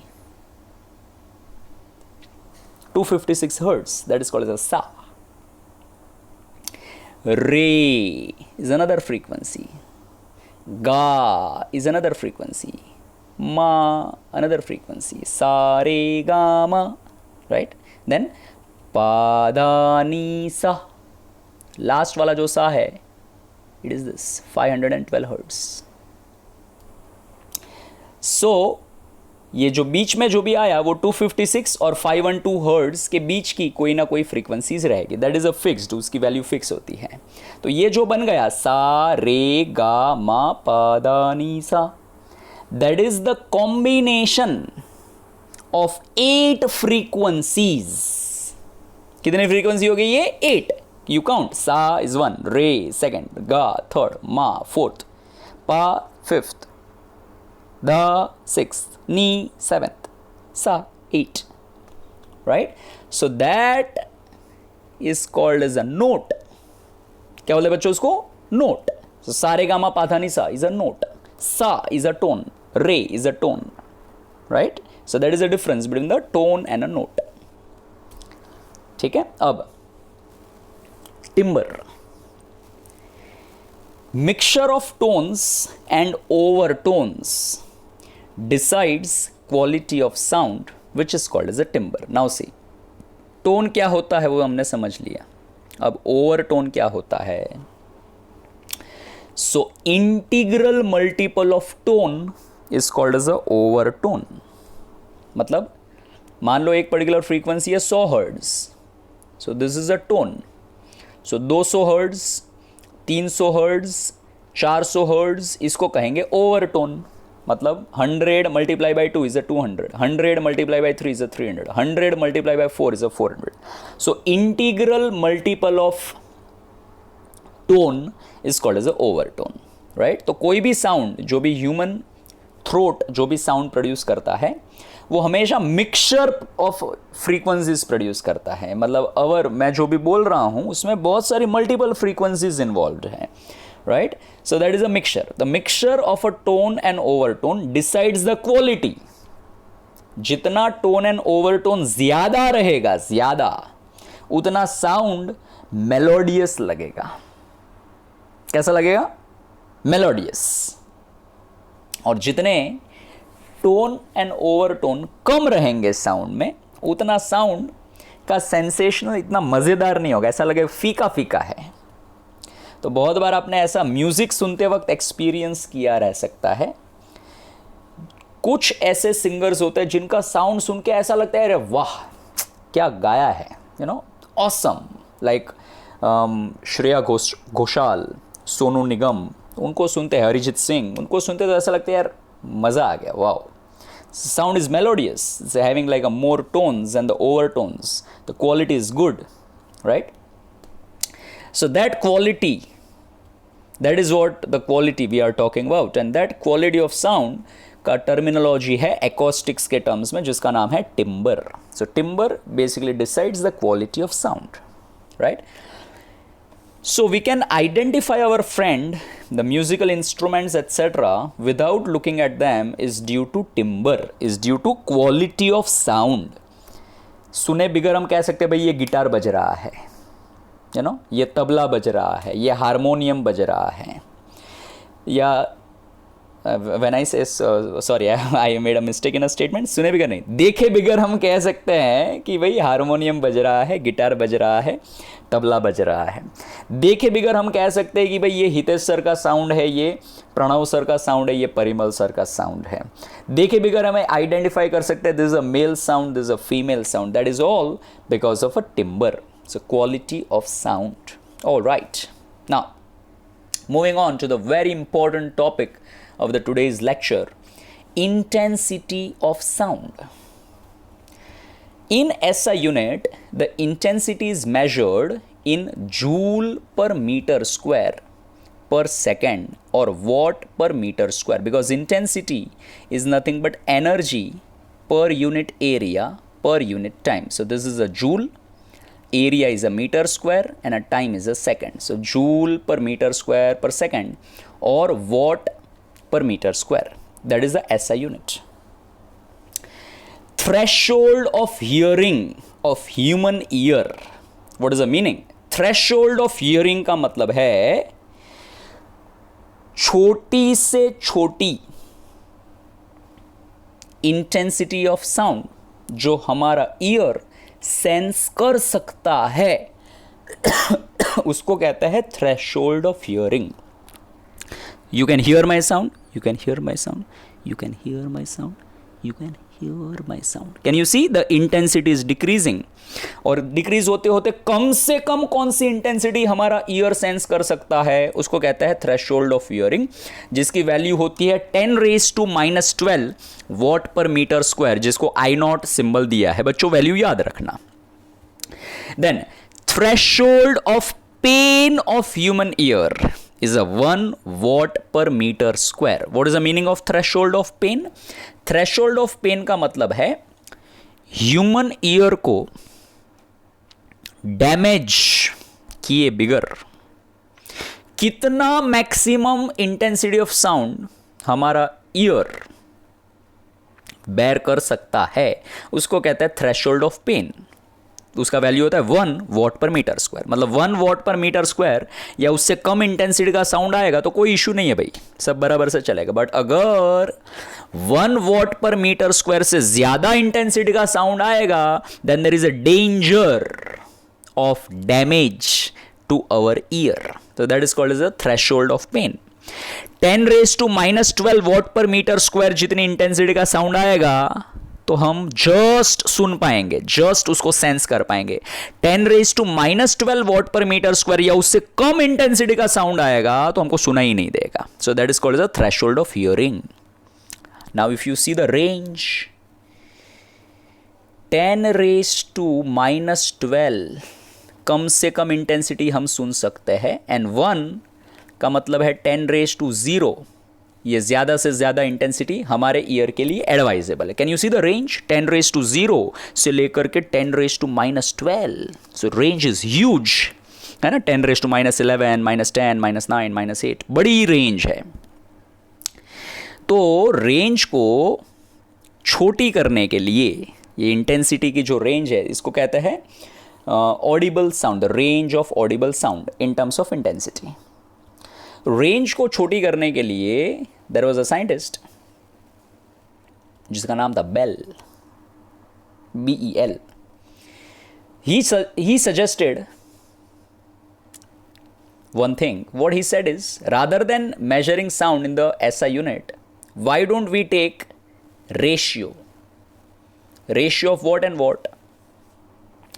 256 hertz, that is called as a sa. Re is another frequency, ga is another frequency, ma another frequency, sa re ga ma, right? Then pa da ni sa, last वाला जो सा है, it is this 512 hertz. So ये जो बीच में जो भी आया वो 256 और 512 हर्ट्ज के बीच की कोई ना कोई फ्रीक्वेंसीज रहेगी, दैट इज अ फिक्स्ड, उसकी वैल्यू फिक्स होती है। तो ये जो बन गया सा रे गा मा पा दा नी सा, that is the combination of 8 frequencies. कितनी फ्रीक्वेंसी हो गई ये? 8। यू काउंट, सा इज 1, रे सेकंड, गा थर्ड, मा फोर्थ, पा फिफ्थ, दा sixth, ni 7th, sa 8, right? So that is called as a note. क्या बोलते बच्चों उसको? Note. So sa re ga ma pa dha ni sa is a note, sa is a tone, re is a tone, right? So that is the difference between the tone and a note. ठीक है। अब timbre, mixture of tones and overtones decides quality of sound which is called as a timbre. Now see, tone क्या होता है वो हमने समझ लिया, अब overtone क्या होता है। So integral multiple of tone is called as a overtone। मतलब मान लो एक पर्टिकुलर फ्रीक्वेंसी है 100 hertz, so this is a tone. So 200 hertz, 300 hertz, 400 hertz, इसको कहेंगे ओवरटोन। मतलब 100 multiply by 2 is a 200, 100 multiply by 3 is a 300, 100 multiply by 4 is a 400। So integral multiple of tone is called as a overtone, right. तो कोई भी साउंड, जो भी ह्यूमन थ्रोट जो भी साउंड प्रोड्यूस करता है वो हमेशा मिक्सचर ऑफ फ्रीक्वेंसीज प्रोड्यूस करता है। मतलब अगर मैं जो भी बोल रहा हूं उसमें बहुत सारी मल्टीपल फ्रीक्वेंसीज इन्वॉल्व हैं, right? So that is a mixture. The mixture of a tone and overtone decides the quality. जितना टोन एंड ओवरटोन ज्यादा रहेगा, ज्यादा, उतना साउंड मेलोडियस लगेगा। कैसा लगेगा? मेलोडियस। और जितने टोन एंड ओवरटोन कम रहेंगे साउंड में, उतना साउंड का सेंसेशनल, इतना मजेदार नहीं होगा, ऐसा लगेगा फीका फीका है। तो बहुत बार आपने ऐसा म्यूजिक सुनते वक्त एक्सपीरियंस किया रह सकता है। कुछ ऐसे सिंगर्स होते हैं जिनका साउंड सुन के ऐसा लगता है अरे वाह क्या गाया है, you know, awesome. Like Shreya Ghoshal, Sonu Nigam, उनको सुनते हैं, अरिजीत सिंह, उनको सुनते तो ऐसा लगता है यार मज़ा आ गया, wow. Sound is melodious, it's having like a more tones and the overtones, the quality is good, right? So that quality, that is what the quality we are talking about, and that quality of sound का terminology है acoustics के terms में, जिसका नाम है timbre. So timbre basically decides the quality of sound, right? So we can identify our friend, the musical instruments etc. without looking at them is due to timbre, is due to quality of sound. सुने बिगर हम कह सकते हैं भाई ये गिटार बज रहा है, you know, ये तबला बज रहा है, ये हारमोनियम बज रहा है, या व्हेन आई से sorry I made a mistake in a statement, सुने बिगर नहीं, देखे बिगर हम कह सकते हैं कि भाई हारमोनियम बज रहा है, गिटार बज रहा है, तबला बज रहा है। देखे बिगर हम कह सकते हैं कि भाई ये हितेश सर का साउंड है, ये प्रणव सर का साउंड है, ये परिमल सर का साउंड है। देखे बिगर हमें आइडेंटिफाई कर सकते हैं this is a male sound, this is a female sound. That is all because of a timbre, it's a quality of sound. Alright, now moving on to the very important topic of the today's lecture, intensity of sound. In SI unit, the intensity is measured in joule per meter square per second or watt per meter square, because intensity is nothing but energy per unit area per unit time. So this is a joule, area is a meter square, and a time is a second. So joule per meter square per second or watt per meter square, that is the SI unit. Threshold of hearing of human ear, what is the meaning? Threshold of hearing का मतलब है छोटी से छोटी इंटेंसिटी ऑफ साउंड जो हमारा ईयर सेंस कर सकता है उसको कहता है threshold of hearing. You can hear my sound, you can hear my sound, you can hear my sound, you can hear my sound. Can you see the intensity is decreasing, और डिक्रीज होते होते कम से कम कौन सी इंटेंसिटी हमारा ईयर सेंस कर सकता है उसको कहता है थ्रेशोल्ड ऑफ हियरिंग, जिसकी वैल्यू होती है 10⁻⁻12 वॉट पर मीटर स्क्वायर, जिसको I0 सिंबल दिया है बच्चों, वैल्यू याद रखना। Then threshold of pain of human ear is a 1 watt per meter square. What is the meaning of threshold of pain? Threshold of pain का मतलब है ह्यूमन ईयर को डैमेज किए बिगर कितना मैक्सिमम इंटेंसिटी ऑफ साउंड हमारा ईयर बेयर कर सकता है उसको कहते हैं थ्रेशोल्ड ऑफ पेन। उसका वैल्यू होता है 1 वॉट पर मीटर स्क्वायर, मतलब 1 वॉट पर मीटर स्क्वायर या उससे कम इंटेंसिटी का साउंड आएगा तो कोई इशू नहीं है भाई, सब बराबर से चलेगा। बट अगर 1 वॉट पर मीटर स्क्वायर से ज्यादा इंटेंसिटी का साउंड आएगा then there is a danger of damage to our ear, तो that is called as a threshold of pain. 10⁻12 watt per metre square जितनी इंटेंसिटी का साउंड आएगा तो हम जस्ट सुन पाएंगे, जस्ट उसको सेंस कर पाएंगे। 10⁻12 वॉट पर मीटर स्क्वायर या उससे कम इंटेंसिटी का साउंड आएगा तो हमको सुना ही नहीं देगा। So that is called as a threshold of hearing. Now if you see the range, 10⁻12 कम से कम इंटेंसिटी हम सुन सकते हैं, एंड 1 का मतलब है 10⁻0, ये ज्यादा से ज्यादा इंटेंसिटी हमारे ईयर के लिए एडवाइजेबल है। Can you see the range 10⁻0 से लेकर के 10⁻12, सो रेंज इज ह्यूज है ना। 10⁻11, -10, -9, -8 बड़ी रेंज है। तो रेंज को छोटी करने के लिए ये इंटेंसिटी की जो रेंज है इसको कहते हैं Audible sound, the range of Audible sound in terms of intensity. Range को छोटी करने के लिए देयर वाज अ साइंटिस्ट जिसका नाम था bell, BEL। he suggested one thing. What he said is, rather than measuring sound in the SI unit, why don't we take ratio of what and what?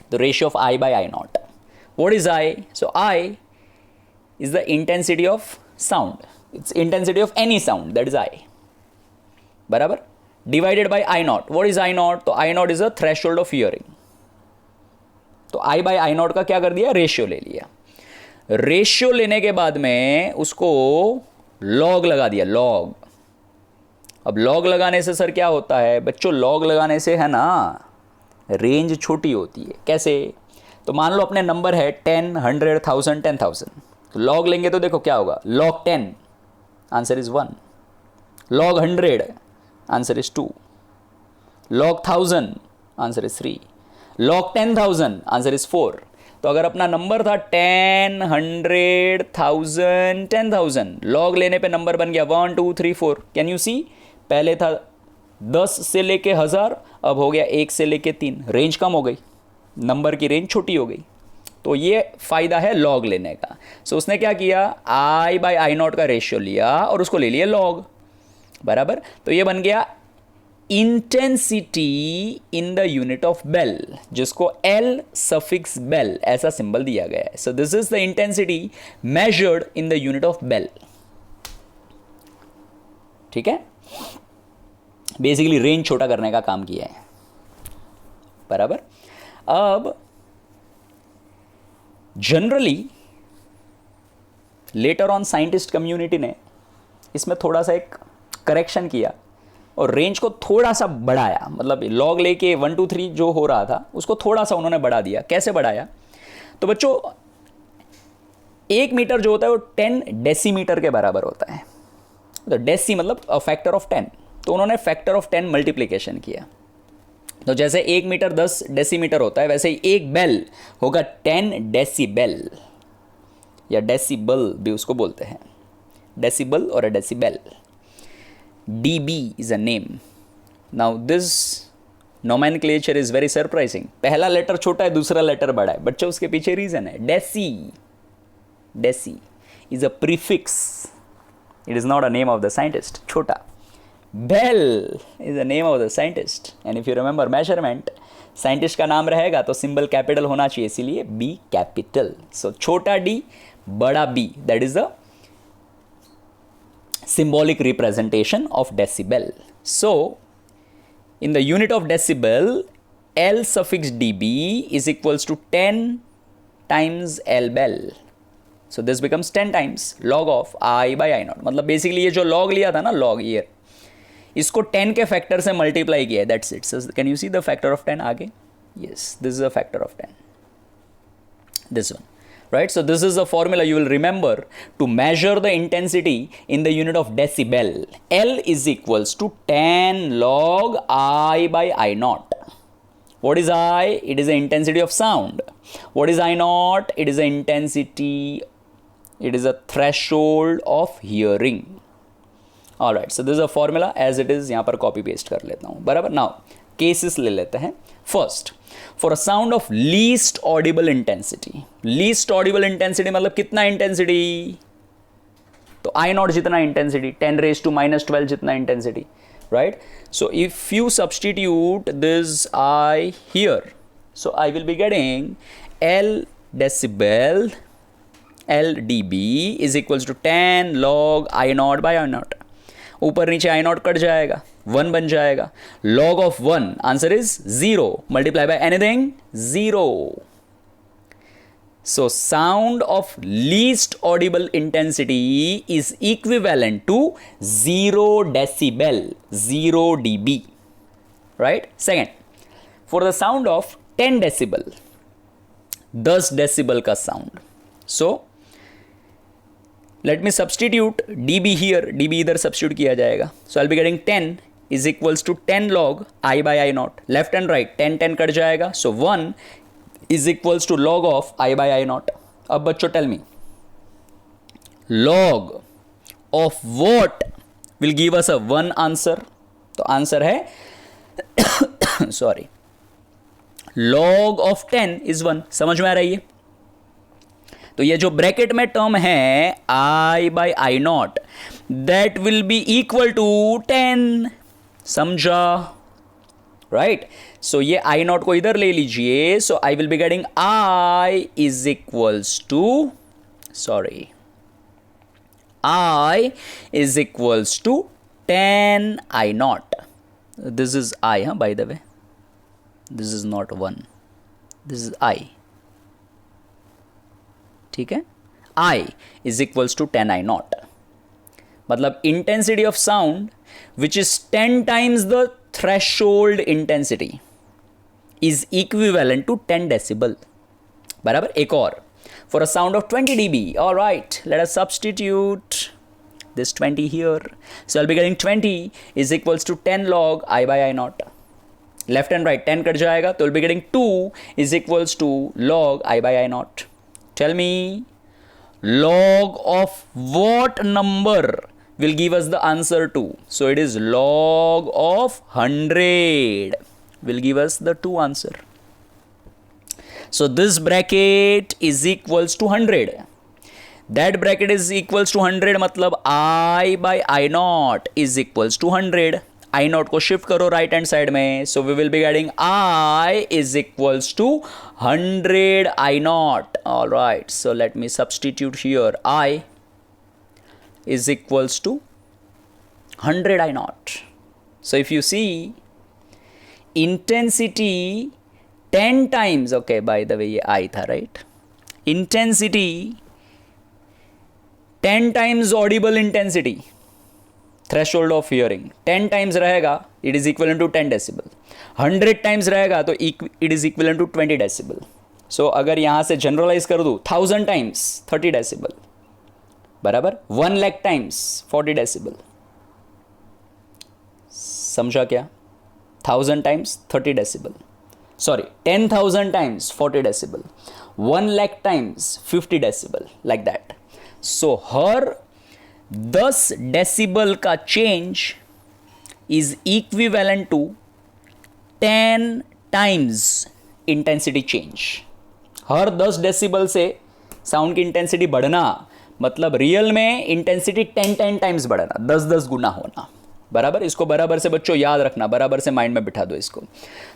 The ratio of I by I0. What is I? So I is the intensity of sound. It's intensity of any sound, that is I. बराबर, divided by I0. What is I0? तो I0 is a threshold of hearing. तो I by I0 का क्या कर दिया? रेशियो ले लिया। रेशियो लेने के बाद में उसको लॉग लगा दिया, लॉग। अब लॉग लगाने से सर क्या होता है बच्चों? लॉग लगाने से है ना रेंज छोटी होती है। कैसे? तो मान लो अपने नंबर है 10, 100, 1000, 10,000, तो लॉग लेंगे तो देखो क्या होगा। Log 10 answer is 1, log 100 answer is 2, log 1000 answer is 3, log 10,000 answer is 4। तो अगर अपना नंबर था 10, 100, 1000, 10,000, लॉग लेने पे नंबर बन गया 1 2 3 4। कैन यू सी, पहले था 10 से लेके 1000, अब हो गया 1 से लेके 3, रेंज कम हो गई, नंबर की रेंज छोटी हो गई। तो ये फायदा है लॉग लेने का। सो उसने क्या किया, आई बाई आई नॉट का रेशियो लिया और उसको ले लिया लॉग, बराबर। तो ये बन गया intensity in the unit of bel, जिसको एल सफिक्स बेल ऐसा सिंबल दिया गया है। So this is the intensity measured in the unit of bel. ठीक है, बेसिकली रेंज छोटा करने का काम किया है, बराबर। अब generally later on scientist community ने इसमें थोड़ा सा एक करेक्शन किया और रेंज को थोड़ा सा बढ़ाया, मतलब लॉग लेके 1 2 3 जो हो रहा था उसको थोड़ा सा उन्होंने बढ़ा दिया। कैसे बढ़ाया, तो बच्चों 1 मीटर जो होता है वो 10 डेसीमीटर के बराबर होता है। तो डेसी मतलब फैक्टर ऑफ 10, तो उन्होंने फैक्टर ऑफ 10 मल्टीप्लिकेशन किया। तो जैसे 1 मीटर 10 डेसीमीटर होता है, वैसे ही एक बेल होगा 10 डेसीबेल, या डेसीबल भी उसको बोलते हैं, डेसीबल और decibel. dB is a name. Now this nomenclature is very surprising. पहला लेटर छोटा है, दूसरा लेटर बड़ा है, बच्चों उसके पीछे रीजन है। Deci, deci is a prefix, it is not a name of the scientist, छोटा। Bel is a name of the scientist, and if you remember measurement, scientist का नाम रहेगा तो सिंबल कैपिटल होना चाहिए, इसीलिए बी कैपिटल। सो छोटा डी बड़ा B, that is the symbolic representation of decibel. So in the unit of decibel, L suffix dB is equals to 10 times L bell. So this becomes 10 times log of I by I naught. मतलब basically ये जो log लिया था ना, log ये इसको 10 के फैक्टर से मल्टीप्लाई किया है, that's it. So can you see the factor of 10 आगे? Yes, this is a factor of 10. This one. Right, so this is a formula you will remember to measure the intensity in the unit of decibel. L is equals to 10 log I by I naught. What is I? It is the intensity of sound. What is I naught? It is the intensity, it is a threshold of hearing. Alright, so this is a formula as it is, यहाँ पर copy paste कर लेता हूँ, बराबर। Now cases ले लेते हैं। First, for a sound of least audible intensity, least audible intensity मतलब कितना intensity, तो I naught जितना intensity, 10 raised to minus 12 जितना intensity, right? So if you substitute this I here, so I will be getting L decibel, L dB is equals to 10 log I naught by I naught. ऊपर नीचे I naught कट जाएगा, 1 बन जाएगा। log of 1 answer is 0, multiply by anything 0। So sound of least audible intensity is equivalent to 0 decibel, 0 dB, right? Second, for the sound of 10 decibel, 10 decibel का sound, so let me substitute dB here, dB इधर substitute किया जाएगा। So I'll be getting 10 is equals to 10 log I by I naught, left and right 10 10 cut जाएगा, so 1 is equals to log of I by I naught. अब बच्चों tell me, log of what will give us a 1 answer? तो आंसर है sorry, log of 10 is 1। समझ में आ रही है? तो ये जो ब्रैकेट में टर्म है I by I naught, that will be equal to 10, समझा? राइट, सो ये I naught को इधर ले लीजिए, सो I will be getting I is equals to, sorry, I is equals to 10 I naught. This is I, huh, by the way, this is not 1, this is I, ठीक है। I is equals to 10 I naught, मतलब intensity of sound which is 10 times the threshold intensity is equivalent to 10 decibel, बराबर। एक और, for a sound of 20 dB, all right, let us substitute this 20 here, so I'll be getting 20 is equals to 10 log I by I naught, left and right 10 cut जाएगा तो will be getting 2 is equals to log I by I naught. Tell me log of what number will give us the answer 2? So it is log of 100 will give us the 2 answer. So this bracket is equals to 100. That bracket is equals to 100 मतलब I by I naught is equals to 100. I naught को शिफ्ट करो राइट हैंड साइड में, so we will be getting I is equals to 100 I naught. All right, so let me substitute here. I is equals to 100 I naught. So if you see intensity 10 times, okay, by the way ये I था right, intensity 10 times audible intensity, threshold of hearing 10 times रहेगा, it is equivalent to 10 decibel. 100 times रहेगा तो it is equivalent to 20 decibel. So अगर यहाँ से generalize कर दूँ 1000 times 30 decibel बराबर 1 lakh times 40 decibel. समझा क्या? 1000 times 30 decibel, sorry 10,000 times 40 decibel, 1 lakh times 50 decibel, like that. So her 10 decibel का change is equivalent to 10 times intensity change. Her 10 decibel से साउंड की इंटेंसिटी बढ़ना मतलब रियल में इंटेंसिटी 10 टाइम्स बढ़ना, 10 गुना होना बराबर. इसको बराबर से बच्चों याद रखना, बराबर से माइंड में बिठा दो इसको.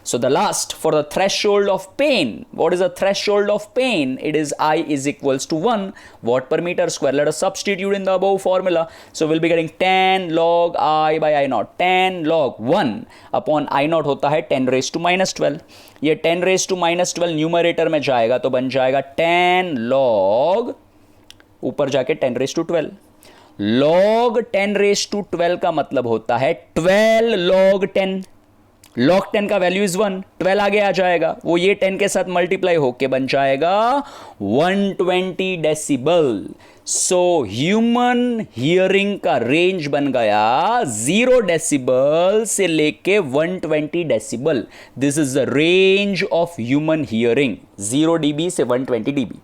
So the last for the threshold of pain, what is the threshold of pain? It is I is equals to 1 watt per meter square. Let us substitute in the above formula. So we'll be getting 10 log I by I naught. 10 log 1 upon I naught होता है 10 raised to minus 12. ये 10 raised to minus 12 न्यूमरेटर में जाएगा तो बन जाएगा 10 log ऊपर जाके 10 raised to 12. log 10 raised to 12 का मतलब होता है 12 log 10. log 10 का वैल्यू इज 1, 12 आगे आ जाएगा, वो ये 10 के साथ मल्टीप्लाई होके बन जाएगा 120 डेसिबल. सो ह्यूमन हियरिंग का रेंज बन गया 0 डेसिबल से लेके 120 decibel. This is the range of human hearing, 0 dB से 120 dB.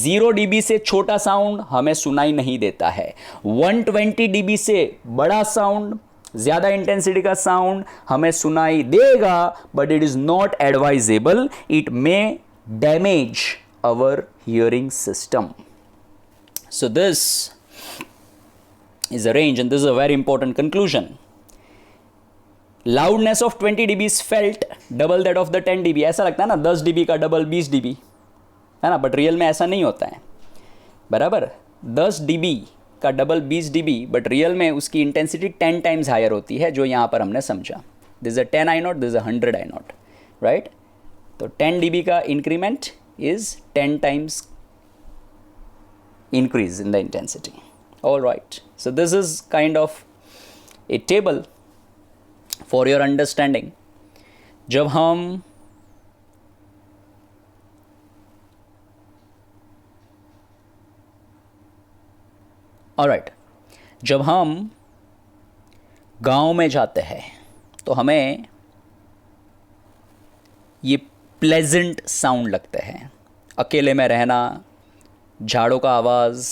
0 dB से छोटा साउंड हमें सुनाई नहीं देता है, 120 dB से बड़ा साउंड, ज्यादा इंटेंसिटी का साउंड हमें सुनाई देगा, but it is not advisable, it may damage our hearing system. So this is a range and this is a very important conclusion. Loudness of 20 dB is felt double that of the 10 dB. ऐसा लगता है ना 10 dB का डबल 20 dB है ना, बट रियल में ऐसा नहीं होता है बराबर. 10 dB का डबल 20 dB, बट रियल में उसकी इंटेंसिटी 10 टाइम्स हायर होती है, जो यहाँ पर हमने समझा. This is a 10 I naught, this is a 100 I naught, right. तो 10 dB का increment is 10 times increase in the intensity. All right, so this is kind of A table for your understanding. जब हम ऑलराइट जब हम गांव में जाते हैं तो हमें ये प्लेजेंट साउंड लगते हैं. अकेले में रहना, झाड़ों का आवाज़,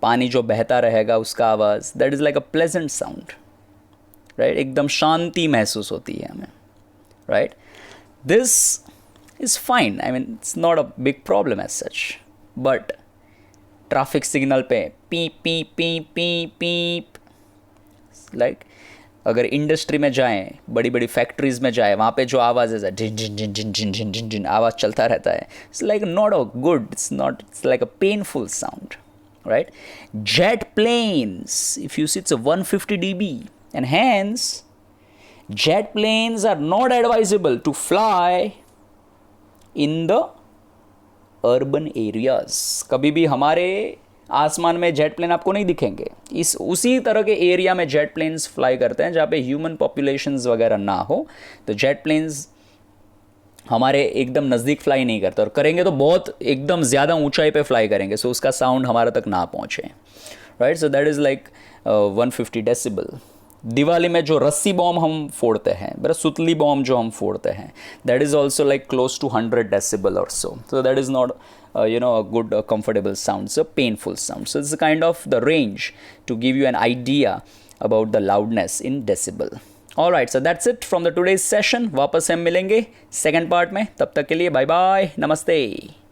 पानी जो बहता रहेगा उसका आवाज़, that is like a pleasant sound, right. एकदम शांति महसूस होती है हमें, right. This is fine, I mean it's not a big problem as such, but traffic signal पे पी पी पी पी पी लाइक अगर इंडस्ट्री में जाएं, बड़ी बड़ी फैक्ट्रीज में जाएं, वहाँ पे जो आवाज़ है झिन झिन झिन झिन झिन झिन झिन झिन आवाज़ चलता रहता है. It's like not a good, it's not, it's like a painful sound, right. Jet planes, if you see it's 150 dB and hence jet planes are not advisable to fly in the urban areas. कभी भी हमारे आसमान में जेट प्लेन आपको नहीं दिखेंगे. इस उसी तरह के एरिया में जेट प्लेन्स फ्लाई करते हैं जहाँ पे ह्यूमन पॉपुलेशंस वगैरह ना हो. तो जेट प्लेन्स हमारे एकदम नज़दीक फ्लाई नहीं करते, और करेंगे तो बहुत एकदम ज़्यादा ऊंचाई पे फ्लाई करेंगे, सो उसका साउंड हमारे तक ना पहुँचे, right. So that is like 150 decibel. Diwali में जो रस्सी बॉम्ब हम फोड़ते हैं, बड़ा सुतली बॉम्ब जो हम फोड़ते हैं, that is also like close to 100 decibel और so that is not a good comfortable sound, so painful sound. So it's a kind of the range to give you an idea about the loudness in decibel. All right, so that's it from the today's session. वापस हम मिलेंगे सेकंड पार्ट में, तब तक के लिए बाय बाय, नमस्ते.